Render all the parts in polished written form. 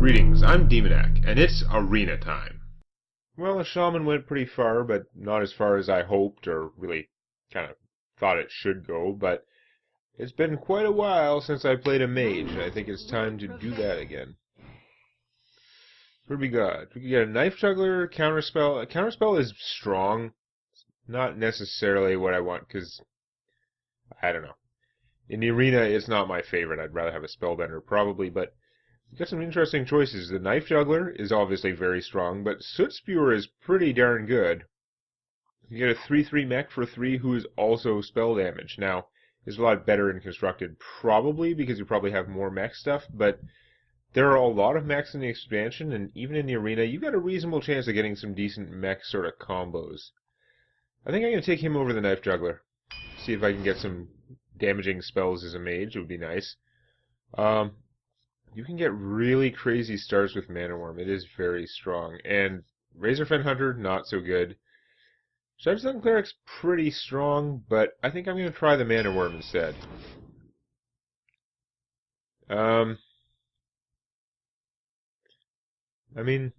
Greetings, I'm Demonac, and it's arena time. Well, the shaman went pretty far, but not as far as I hoped, or really kind of thought it should go, but it's been quite a while since I played a mage, and I think it's time to do that again. What do we got? We can get a knife juggler, counterspell. A counterspell is strong, not necessarily what I want, because, I don't know. In the arena, it's not my favorite. I'd rather have a spellbender, probably, but you've got some interesting choices. The Knife Juggler is obviously very strong, but Soot Spewer is pretty darn good. You get a 3/3 mech for 3 who is also spell damage. Now, it's a lot better and constructed, probably, because you probably have more mech stuff, but there are a lot of mechs in the expansion, and even in the arena, you've got a reasonable chance of getting some decent mech sort of combos. I think I'm going to take him over the Knife Juggler. See if I can get some damaging spells as a mage. It would be nice. You can get really crazy starts with Mana Worm. It is very strong. And Razorfen Hunter, not so good. Shadowstone Cleric's pretty strong, but I think I'm going to try the Mana Worm instead. I mean,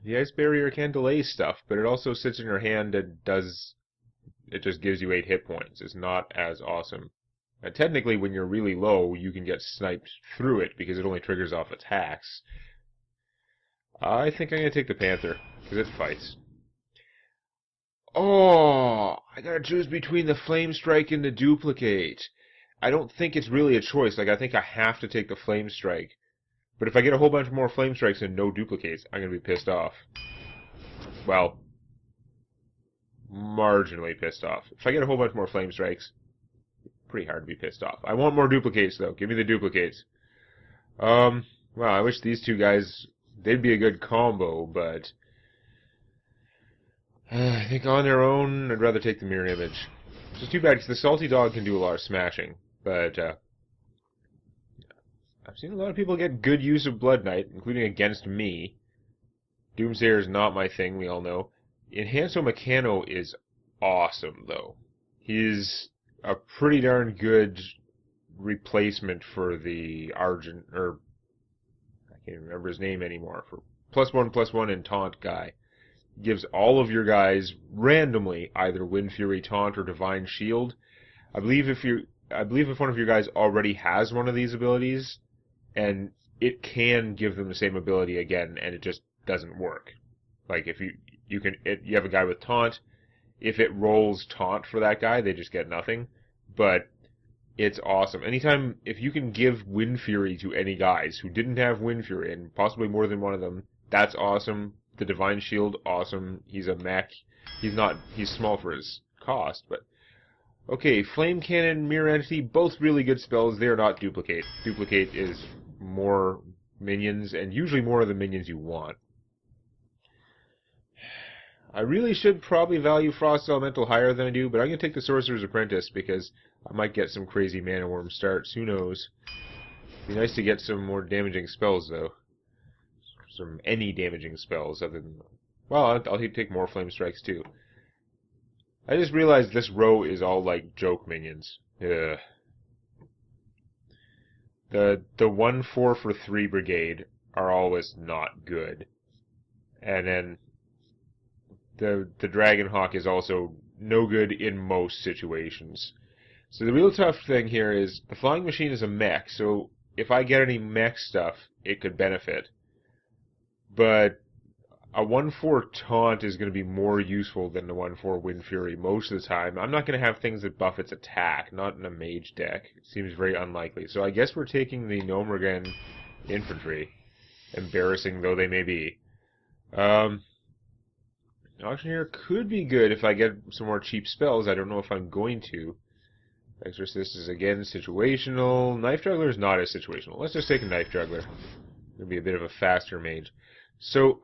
the Ice Barrier can delay stuff, but it also sits in your hand and it just gives you 8 hit points. It's not as awesome. And technically, when you're really low, you can get sniped through it because it only triggers off attacks. I think I'm going to take the Panther, because it fights. Oh, I gotta choose between the Flame Strike and the Duplicate. I don't think it's really a choice. Like, I think I have to take the Flame Strike. But if I get a whole bunch more Flame Strikes and no Duplicates, I'm going to be pissed off. Well, marginally pissed off. If I get a whole bunch more Flame Strikes, pretty hard to be pissed off. I want more Duplicates, though. Give me the Duplicates. Well, I wish these two guys, they'd be a good combo, but I think on their own, I'd rather take the Mirror Image. It's just too bad, because the Salty Dog can do a lot of smashing, but I've seen a lot of people get good use of Blood Knight, including against me. Doomsayer is not my thing, we all know. Enhanso Meccano is awesome, though. He's a pretty darn good replacement for the Argent, or I can't remember his name anymore, for +1/+1 and Taunt guy. Gives all of your guys randomly either Wind Fury, Taunt, or Divine Shield. I believe if one of your guys already has one of these abilities, and it can give them the same ability again, and it just doesn't work. Like if you have a guy with Taunt, if it rolls Taunt for that guy, they just get nothing. But it's awesome. Anytime, if you can give Wind Fury to any guys who didn't have Wind Fury, and possibly more than one of them, that's awesome. The Divine Shield, awesome. He's a mech. He's small for his cost, but okay, Flame Cannon, Mirror Entity, both really good spells. They are not Duplicate. Duplicate is more minions, and usually more of the minions you want. I really should probably value Frost Elemental higher than I do, but I'm going to take the Sorcerer's Apprentice because I might get some crazy Mana Worm starts. Who knows? It'd be nice to get some more damaging spells, though. Any damaging spells other than... Well, I'll take more Flame Strikes, too. I just realized this row is all, like, joke minions. Ugh. The 1/4 for 3 brigade are always not good. And then the Dragonhawk is also no good in most situations. So the real tough thing here is the Flying Machine is a mech, so if I get any mech stuff, it could benefit. But a 1/4 Taunt is going to be more useful than the 1/4 Wind Fury most of the time. I'm not going to have things that buff its attack, not in a mage deck. It seems very unlikely. So I guess we're taking the Gnomes infantry, embarrassing though they may be. Auctioneer could be good if I get some more cheap spells. I don't know if I'm going to. Exorcist is again situational. Knife Juggler is not as situational. Let's just take a Knife Juggler. It'll be a bit of a faster mage. So,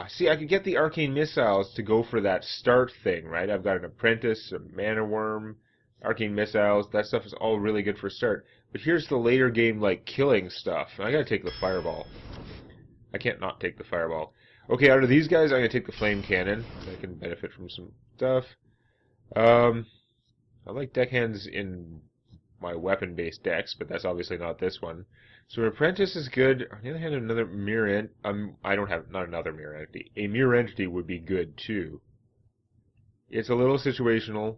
see, I could get the Arcane Missiles to go for that start thing, right? I've got an Apprentice, a Mana Worm, Arcane Missiles. That stuff is all really good for start. But here's the later game, like, killing stuff. I gotta take the Fireball. I can't not take the Fireball. Okay, out of these guys, I'm gonna take the Flame Cannon. I can benefit from some stuff. I like deckhands in my weapon-based decks, but that's obviously not this one. So an apprentice is good. On the other hand, another mirror I don't have, not another mirror entity. A mirror entity would be good too. It's a little situational.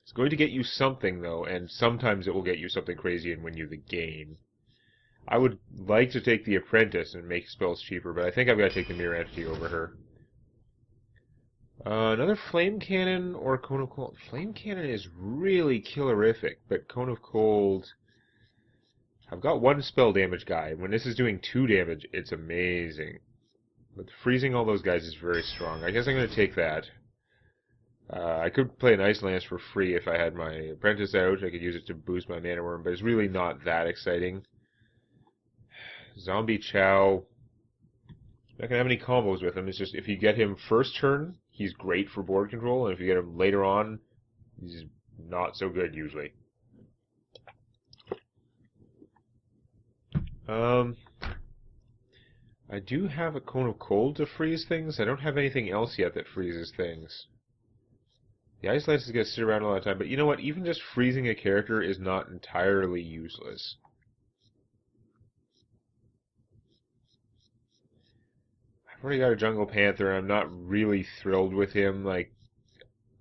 It's going to get you something though, and sometimes it will get you something crazy and win you the game. I would like to take the apprentice and make spells cheaper, but I think I've got to take the mirror entity over her. Another flame cannon or cone of cold. Flame cannon is really killerific, but cone of cold. I've got one spell damage guy, and when this is doing 2 damage, it's amazing. But freezing all those guys is very strong. I guess I'm going to take that. I could play an Ice Lance for free if I had my apprentice out. I could use it to boost my mana worm, but it's really not that exciting. Zombie Chow. Not gonna have any combos with him. It's just if you get him first turn, he's great for board control, and if you get him later on, he's not so good usually. I do have a Cone of Cold to freeze things. I don't have anything else yet that freezes things. The Ice Lance is gonna sit around a lot of time, but you know what? Even just freezing a character is not entirely useless. I've already got a Jungle Panther, and I'm not really thrilled with him. Like,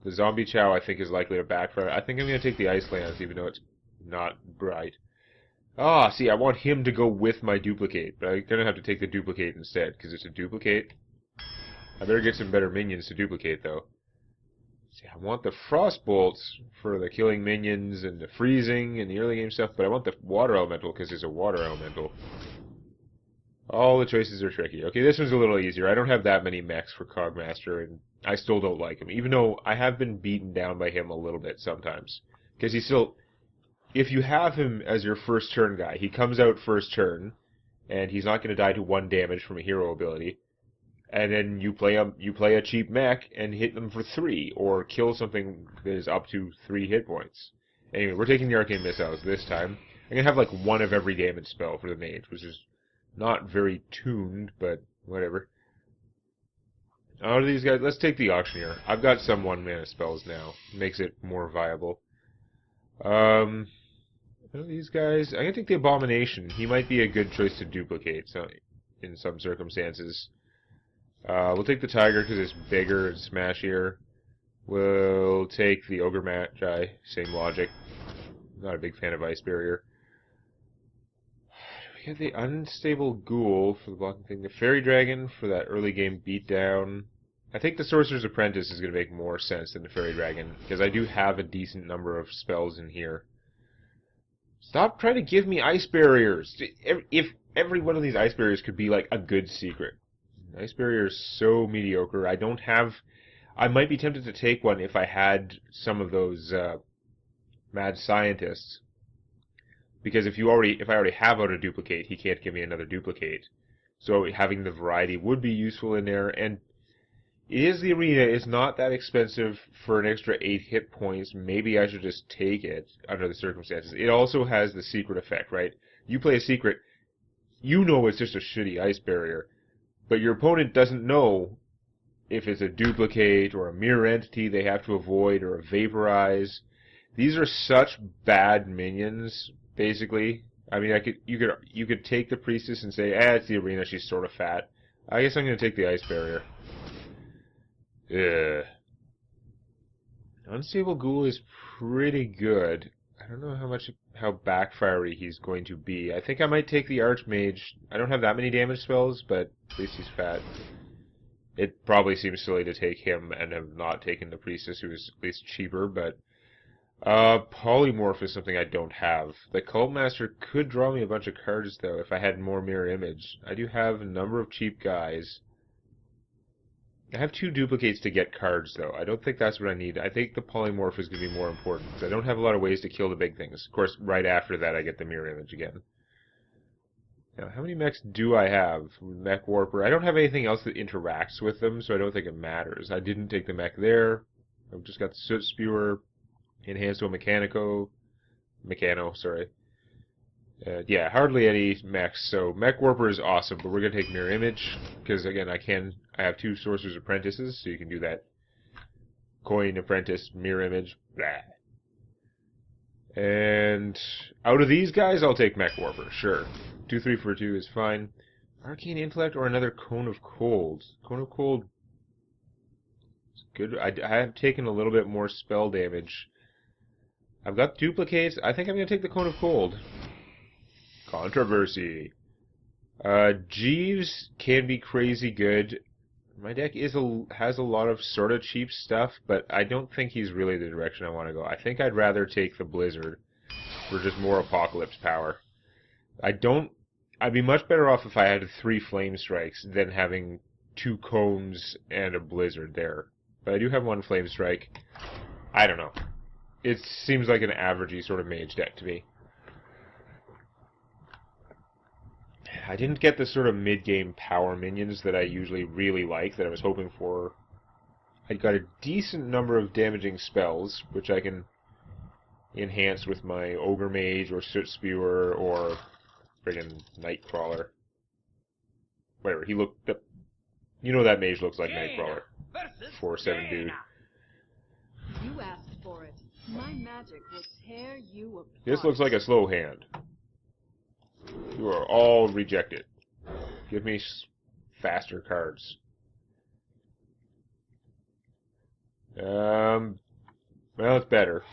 the Zombie Chow I think is likely to backfire. I think I'm going to take the Ice Lance, even though it's not bright. Ah, see, I want him to go with my duplicate, but I'm going to have to take the duplicate instead, because it's a duplicate. I better get some better minions to duplicate, though. See, I want the Frost Bolts for the killing minions and the freezing and the early game stuff, but I want the Water Elemental because it's a Water Elemental. All the choices are tricky. Okay, this one's a little easier. I don't have that many mechs for Cogmaster, and I still don't like him, even though I have been beaten down by him a little bit sometimes. Because he's still... If you have him as your first turn guy, he comes out first turn, and he's not going to die to 1 damage from a hero ability. And then you play a cheap mech and hit them for 3, or kill something that is up to 3 hit points. Anyway, we're taking the Arcane Missiles this time. I'm going to have like 1 of every damage spell for the Mage, which is not very tuned, but whatever. Out of these guys, let's take the Auctioneer. I've got some 1-mana spells now. Makes it more viable. Out of these guys, I'm going to take the Abomination. He might be a good choice to duplicate in some circumstances. We'll take the Tiger because it's bigger and smashier. We'll take the Ogre Magi. Same logic. Not a big fan of Ice Barrier. We have the Unstable Ghoul for the blocking thing. The Fairy Dragon for that early game beatdown. I think the Sorcerer's Apprentice is going to make more sense than the Fairy Dragon, because I do have a decent number of spells in here. Stop trying to give me Ice Barriers! If every one of these Ice Barriers could be like a good secret. Ice Barrier is so mediocre. I might be tempted to take one if I had some of those mad scientists. Because if I already have out a duplicate, he can't give me another duplicate. So having the variety would be useful in there. And it is the arena. It's not that expensive for an extra 8 hit points. Maybe I should just take it under the circumstances. It also has the secret effect, right? You play a secret, you know it's just a shitty Ice Barrier. But your opponent doesn't know if it's a duplicate or a mirror entity they have to avoid or a vaporize. These are such bad minions. Basically, I mean, you could take the Priestess and say, it's the arena, she's sort of fat. I guess I'm going to take the Ice Barrier. Ugh. Unstable Ghoul is pretty good. I don't know how backfirey he's going to be. I think I might take the Archmage. I don't have that many damage spells, but at least he's fat. It probably seems silly to take him and have not taken the Priestess, who is at least cheaper, but... Polymorph is something I don't have. The Cultmaster could draw me a bunch of cards, though, if I had more Mirror Image. I do have a number of cheap guys. I have 2 duplicates to get cards, though. I don't think that's what I need. I think the Polymorph is going to be more important, because I don't have a lot of ways to kill the big things. Of course, right after that, I get the Mirror Image again. Now, how many mechs do I have? Mech Warper. I don't have anything else that interacts with them, so I don't think it matters. I didn't take the mech there. I've just got the Soot Spewer. Enhanced to a Meccano, sorry. Yeah, hardly any mechs, so Mech Warper is awesome, but we're going to take Mirror Image, because again, I have 2 Sorcerer's Apprentices, so you can do that. Coin, Apprentice, Mirror Image, blah. And out of these guys, I'll take Mech Warper, sure. 2-3 for 2 is fine. Arcane Intellect or another Cone of Cold. Cone of Cold is good. I have taken a little bit more spell damage. I've got duplicates. I think I'm going to take the Cone of Cold. Controversy. Jeeves can be crazy good. My deck has a lot of sort of cheap stuff, but I don't think he's really the direction I want to go. I think I'd rather take the Blizzard for just more Apocalypse power. I'd be much better off if I had 3 Flame Strikes than having 2 Cones and a Blizzard there. But I do have 1 Flame Strike. I don't know. It seems like an averagey sort of mage deck to me. I didn't get the sort of mid-game power minions that I usually really like, that I was hoping for. I got a decent number of damaging spells, which I can enhance with my Ogre Mage or Soot Spewer or friggin' Nightcrawler. Whatever, he looked... You know that mage looks like Nightcrawler. 4/7 dude. You asked for it. My magic will tear you apart. This looks like a slow hand. You are all rejected. Give me faster cards. Well, it's better.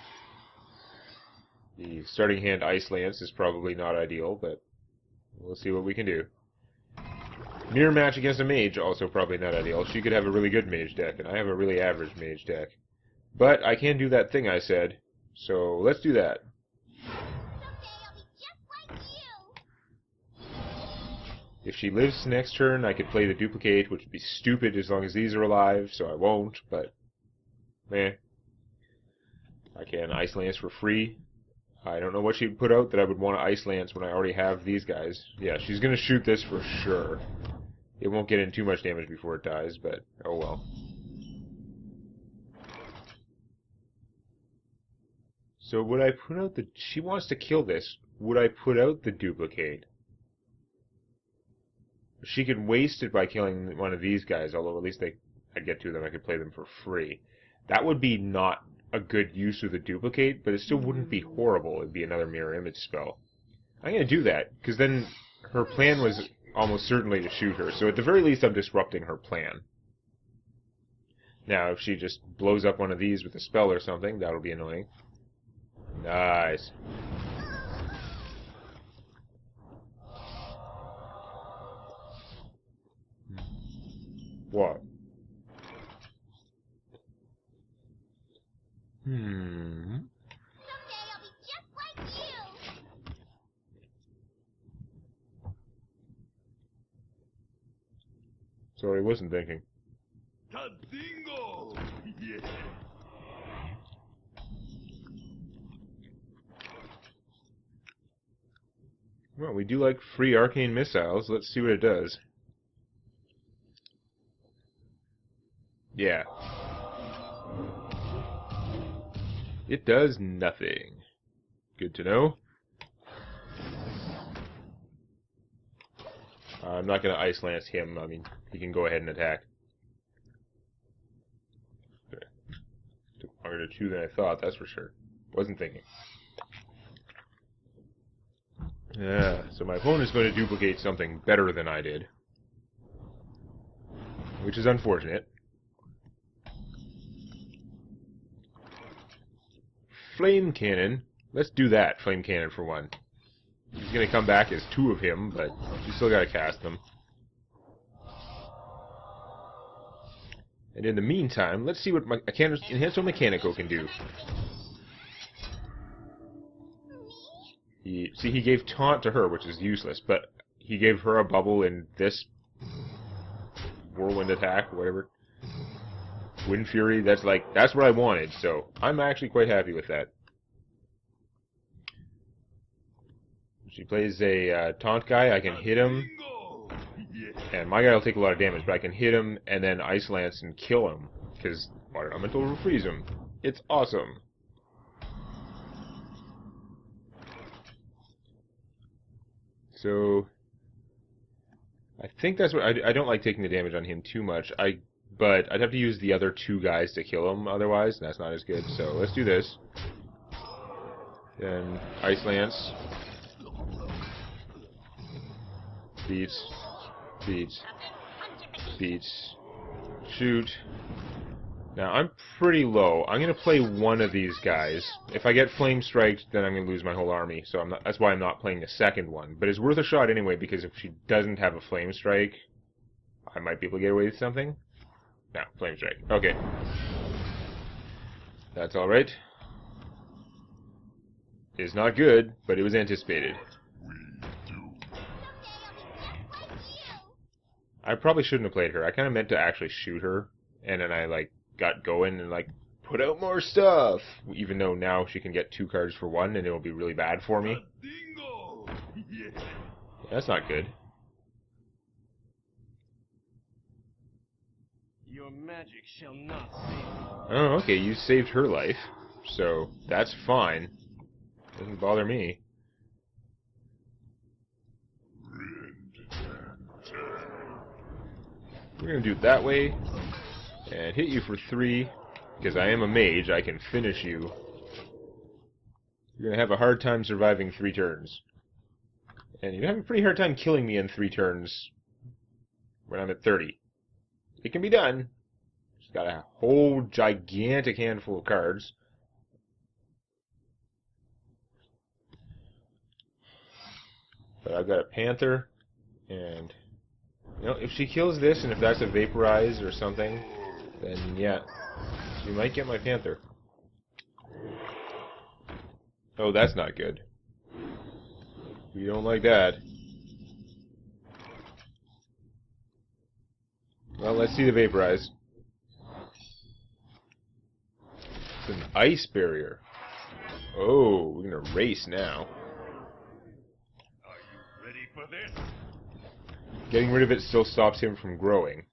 The starting hand Ice Lance is probably not ideal, but we'll see what we can do. Mirror match against a mage, also probably not ideal. She could have a really good mage deck, and I have a really average mage deck. But I can do that thing I said, so let's do that. If she lives next turn, I could play the duplicate, which would be stupid as long as these are alive, so I won't, but meh. I can Ice Lance for free. I don't know what she'd put out that I would want to Ice Lance when I already have these guys. Yeah, she's going to shoot this for sure. It won't get in too much damage before it dies, but oh well. So would I put out the... She wants to kill this. Would I put out the duplicate? She could waste it by killing one of these guys, although at least I'd get 2 of them. I could play them for free. That would be not a good use of the duplicate, but it still wouldn't be horrible. It'd be another mirror image spell. I'm going to do that, because then her plan was almost certainly to shoot her, so at the very least I'm disrupting her plan. Now, if she just blows up one of these with a spell or something, that'll be annoying. Nice. What? Someday I'll be just like you. Sorry, I wasn't thinking. Tadingo! Yeah. Well, we do like free arcane missiles. Let's see what it does. Yeah. It does nothing. Good to know. I'm not going to Ice Lance him. I mean, he can go ahead and attack. Took longer to chew than I thought, that's for sure. Wasn't thinking. Yeah, so my opponent is going to duplicate something better than I did. Which is unfortunate. Flame Cannon. Let's do that, Flame Cannon for 1. He's going to come back as 2 of him, but you still got to cast them. And in the meantime, let's see what my Enhanced Mechanical can do. He gave Taunt to her, which is useless, but he gave her a bubble in this Whirlwind Attack, whatever. Wind Fury, that's what I wanted, so I'm actually quite happy with that. She plays a Taunt guy, I can hit him, and my guy will take a lot of damage, but I can hit him and then Ice Lance and kill him, because Water Elemental will freeze him. It's awesome. So, I think that's what... I don't like taking the damage on him too much, but I'd have to use the other 2 guys to kill him otherwise, and that's not as good, so let's do this. Then Ice Lance. Beats. Beats. Beats. Shoot. Now, I'm pretty low. I'm going to play one of these guys. If I get Flame Striked, then I'm going to lose my whole army. So that's why I'm not playing the second one. But it's worth a shot anyway, because if she doesn't have a Flame Strike, I might be able to get away with something. No, Flame Strike. Okay. That's alright. It's not good, but it was anticipated. I probably shouldn't have played her. I kind of meant to actually shoot her, and then I, like, got going and, like, put out more stuff! Even though now she can get 2 cards for 1, and it'll be really bad for me. That's not good. Your magic shall not save. Oh, okay, you saved her life, so that's fine. Doesn't bother me. We're gonna do it that way, and hit you for 3, because I am a mage, I can finish you. You're gonna have a hard time surviving 3 turns. And you're gonna have a pretty hard time killing me in 3 turns when I'm at 30. It can be done. Just got a whole gigantic handful of cards. But I've got a Panther, and you know, if she kills this, and if that's a Vaporize or something, then yeah, she might get my Panther. Oh, that's not good. We don't like that. Well, let's see the Vaporize. It's an Ice Barrier. Oh, we're gonna race now. For this. Getting rid of it still stops him from growing.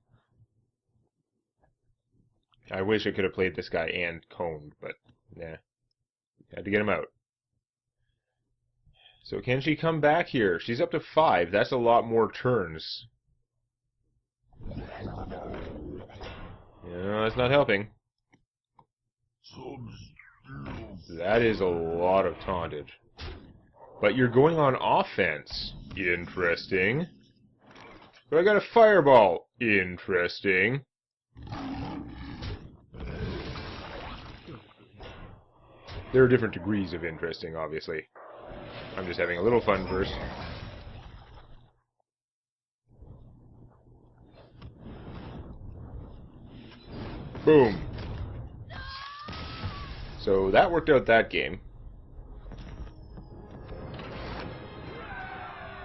I wish I could have played this guy and coned, but nah. Had to get him out. So can she come back here? She's up to 5. That's a lot more turns. Yeah, that's not helping. That is a lot of tauntage. But you're going on offense. Interesting. But I got a fireball. Interesting. There are different degrees of interesting, obviously. I'm just having a little fun first. Boom. So that worked out that game.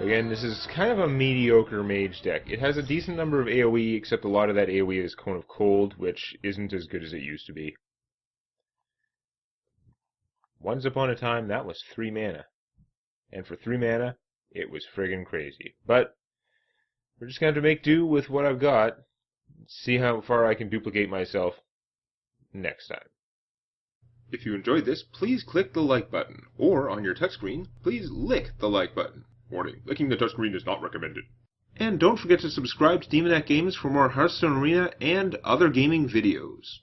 Again, this is kind of a mediocre mage deck. It has a decent number of AoE, except a lot of that AoE is Cone of Cold, which isn't as good as it used to be. Once upon a time, that was 3 mana. And for 3 mana, it was friggin' crazy. But we're just going to have to make do with what I've got. See how far I can duplicate myself next time. If you enjoyed this, please click the like button. Or, on your touchscreen, please lick the like button. Warning, licking the touchscreen is not recommended. And don't forget to subscribe to Demonac Games for more Hearthstone Arena and other gaming videos.